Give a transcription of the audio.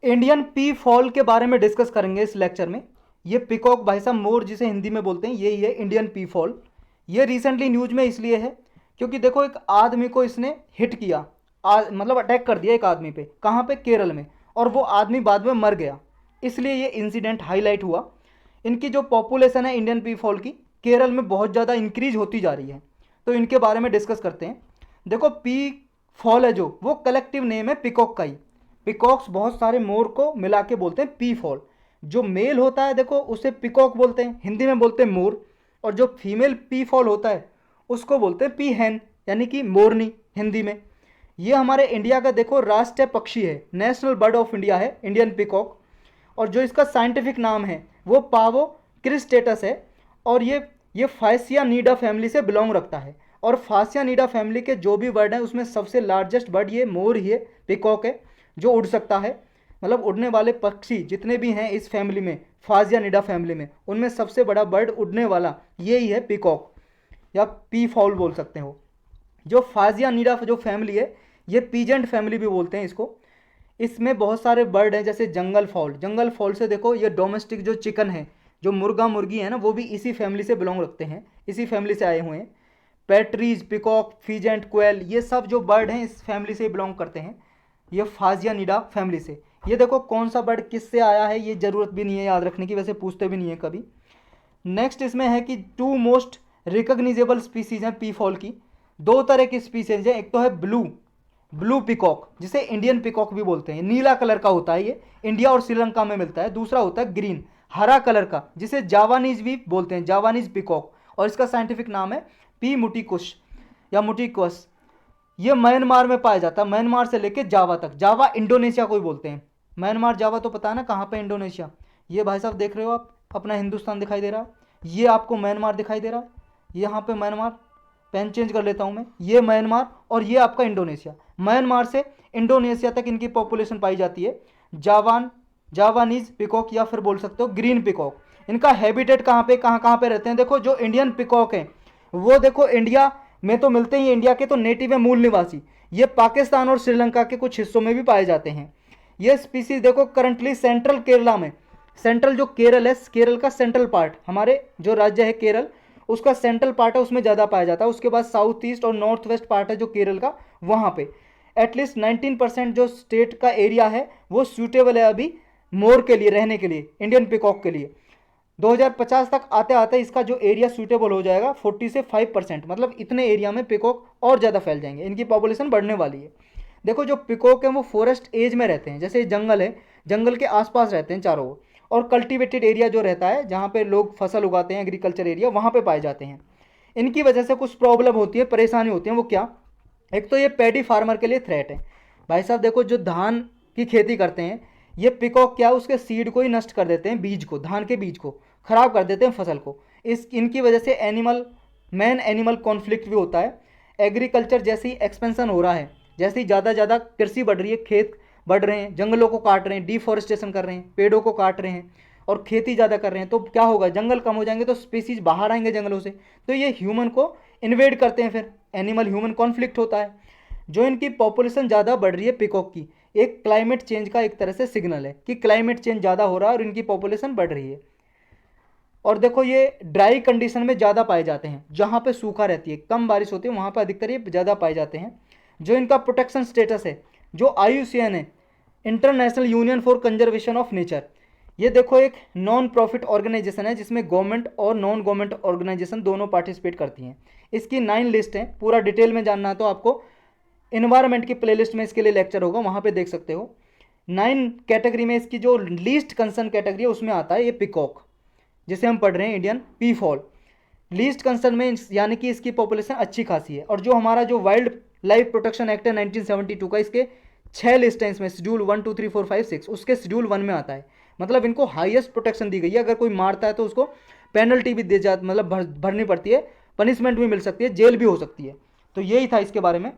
Indian P fall के बारे में डिस्कस करेंगे इस लेक्चर में। ये पिकॉक भाई साहब, मोर जिसे हिंदी में बोलते हैं, यही है इंडियन पी फॉल। ये रिसेंटली न्यूज में इसलिए है क्योंकि देखो एक आदमी को इसने हिट किया, मतलब अटैक कर दिया एक आदमी पे। कहाँ पे? केरल में। और वो आदमी बाद में मर गया, इसलिए ये इंसिडेंट हाईलाइट हुआ। इनकी जो पॉपुलेशन है इंडियन पी फॉल की, केरल में बहुत ज़्यादा इंक्रीज होती जा रही है। तो इनके बारे में डिस्कस करते हैं। देखो पी फॉल है जो, वो कलेक्टिव नेम है पिकॉक का ही। पिकॉक्स बहुत सारे मोर को मिला के बोलते हैं पी फॉल। जो मेल होता है देखो उसे पिकॉक बोलते हैं, हिंदी में बोलते हैं मोर। और जो फीमेल पी फॉल होता है उसको बोलते हैं पी हैन, यानी कि मोरनी हिंदी में। ये हमारे इंडिया का देखो राष्ट्रीय पक्षी है, नेशनल बर्ड ऑफ इंडिया है इंडियन पिकॉक। और जो इसका साइंटिफिक नाम है वो पावो क्रिस्टेटस है। और ये फासिया नीडा फैमिली से बिलोंग रखता है। और फासिया नीडा फैमिली के जो भी बर्ड हैं उसमें सबसे लार्जेस्ट बर्ड ये मोर ही है, पिकॉक है, जो उड़ सकता है। मतलब उड़ने वाले पक्षी जितने भी हैं इस फैमिली में, फासिया नीडा फैमिली में, उनमें सबसे बड़ा बर्ड उड़ने वाला ये ही है, पिकॉक या पी फॉल बोल सकते हो। जो फाजिया नीडा जो फैमिली है, ये पीजेंट फैमिली भी बोलते हैं इसको। इसमें बहुत सारे बर्ड हैं, जैसे जंगल फॉल। जंगल फॉल से देखो ये डोमेस्टिक जो चिकन है, जो मुर्गा मुर्गी है ना, वो भी इसी फैमिली से बिलोंग रखते हैं, इसी फैमिली से आए हुए हैं। पैट्रीज, पिकॉक, फीजेंट, क्वेल, ये सब जो बर्ड हैं इस फैमिली से बिलोंग करते हैं, ये फाजिया नीडा फैमिली से। ये देखो कौन सा बर्ड किससे आया है, ये ज़रूरत भी नहीं है याद रखने की, वैसे पूछते भी नहीं है कभी। नेक्स्ट इसमें है कि टू मोस्ट रिकग्निजेबल स्पीसीज हैं पी फॉल की। दो तरह की स्पीसीज हैं, एक तो है ब्लू पिकॉक, जिसे इंडियन पिकॉक भी बोलते हैं, नीला कलर का होता है ये, इंडिया और श्रीलंका में मिलता है। दूसरा होता है ग्रीन, हरा कलर का, जिसे जावानीज भी बोलते हैं, जावानीज पिकॉक। और इसका साइंटिफिक नाम है पी मुटिकुश या मुटिकस। ये म्यांमार में पाया जाता है, म्यांमार से लेके जावा तक। जावा इंडोनेशिया को ही बोलते हैं। म्यांमार जावा तो पता है ना कहाँ पे इंडोनेशिया। ये भाई साहब देख रहे हो आप, अपना हिंदुस्तान दिखाई दे रहा है, ये आपको म्यांमार दिखाई दे रहा है, यहाँ पे म्यांमार, पेन चेंज कर लेता हूँ मैं, ये म्यांमार और ये आपका इंडोनेशिया। म्यांमार से इंडोनेशिया तक इनकी पॉपुलेशन पाई जाती है। जावानीज पिकॉक या फिर बोल सकते हो ग्रीन पिकॉक। इनका हैबिटेट कहाँ पे रहते हैं? देखो जो इंडियन पिकॉक हैं वो देखो इंडिया में तो मिलते ही, इंडिया के तो नेटिव है, मूल निवासी। ये पाकिस्तान और श्रीलंका के कुछ हिस्सों में भी पाए जाते हैं। ये स्पीसीज देखो करंटली सेंट्रल केरला में, सेंट्रल जो केरल है, केरल का सेंट्रल पार्ट, हमारे जो राज्य है केरल, उसका सेंट्रल पार्ट है, उसमें ज़्यादा पाया जाता है। उसके बाद साउथ ईस्ट और नॉर्थ वेस्ट पार्ट है जो केरल का, वहाँ पे एटलीस्ट 19% जो स्टेट का एरिया है वो सूटेबल है अभी मोर के लिए, रहने के लिए, इंडियन पिकॉक के लिए। 2050 तक आते आते इसका जो एरिया सूटेबल हो जाएगा 40 से 5%, मतलब इतने एरिया में पिकॉक और ज़्यादा फैल जाएंगे, इनकी पॉपुलेशन बढ़ने वाली है। देखो जो पिकॉक है वो फॉरेस्ट एज में रहते हैं, जैसे जंगल है, जंगल के आसपास रहते हैं चारों ओर। और कल्टीवेटेड एरिया जो रहता है जहाँ पे लोग फसल उगाते हैं, एग्रीकल्चर एरिया, वहाँ पे पाए जाते हैं। इनकी वजह से कुछ प्रॉब्लम होती है, परेशानी होती है, वो क्या? एक तो ये पैडी फार्मर के लिए थ्रेट है। भाई साहब देखो जो धान की खेती करते हैं, ये पिकॉक क्या, उसके सीड को ही नष्ट कर देते हैं, बीज को, धान के बीज को ख़राब कर देते हैं, फसल को। इनकी वजह से मैन एनिमल कॉन्फ्लिक्ट भी होता है। एग्रीकल्चर जैसे ही एक्सपेंशन हो रहा है, जैसे ही ज़्यादा ज़्यादा कृषि बढ़ रही है, खेत बढ़ रहे हैं, जंगलों को काट रहे हैं, डिफॉरेस्टेशन कर रहे हैं, पेड़ों को काट रहे हैं और खेती ज़्यादा कर रहे हैं, तो क्या होगा? जंगल कम हो जाएंगे तो स्पीसीज बाहर आएंगे जंगलों से, तो ये ह्यूमन को इन्वेड करते हैं, फिर एनिमल ह्यूमन कॉन्फ्लिक्ट होता है। जो इनकी पॉपुलेशन ज़्यादा बढ़ रही है पिकॉक की, एक क्लाइमेट चेंज का एक तरह से सिग्नल है कि क्लाइमेट चेंज ज़्यादा हो रहा है और इनकी पॉपुलेशन बढ़ रही है। और देखो ये ड्राई कंडीशन में ज़्यादा पाए जाते हैं, जहाँ पे सूखा रहती है, कम बारिश होती है, वहाँ पर अधिकतर ये ज़्यादा पाए जाते हैं। जो इनका प्रोटेक्शन स्टेटस है, जो IUCN है, international union for conservation of nature, ये देखो एक नॉन प्रॉफिट ऑर्गेनाइजेशन है जिसमें गवर्नमेंट और नॉन गवर्नमेंट ऑर्गेनाइजेशन दोनों पार्टिसिपेट करती हैं। इसकी 9 लिस्ट है, पूरा डिटेल में जानना है तो आपको इन्वायरमेंट की प्लेलिस्ट में इसके लिए लेक्चर होगा, वहाँ पे देख सकते हो। 9 कैटेगरी में इसकी जो लीस्ट कंसर्न कैटेगरी है उसमें आता है ये पिकॉक, जिसे हम पढ़ रहे हैं Indian P fall. Least concern में यानी कि इसकी पॉपुलेशन अच्छी खासी है। और जो हमारा जो वाइल्ड लाइफ प्रोटेक्शन एक्ट है 1972 का, इसके 6 लिस्ट हैं इसमें, शेड्यूल 1 2 3 4 5 6, उसके शेड्यूल 1 में आता है। मतलब इनको हाईएस्ट प्रोटेक्शन दी गई है। अगर कोई मारता है तो उसको पेनल्टी भी दे जाती, मतलब भरनी पड़ती है, पनिशमेंट भी मिल सकती है, जेल भी हो सकती है। तो यही था इसके बारे में।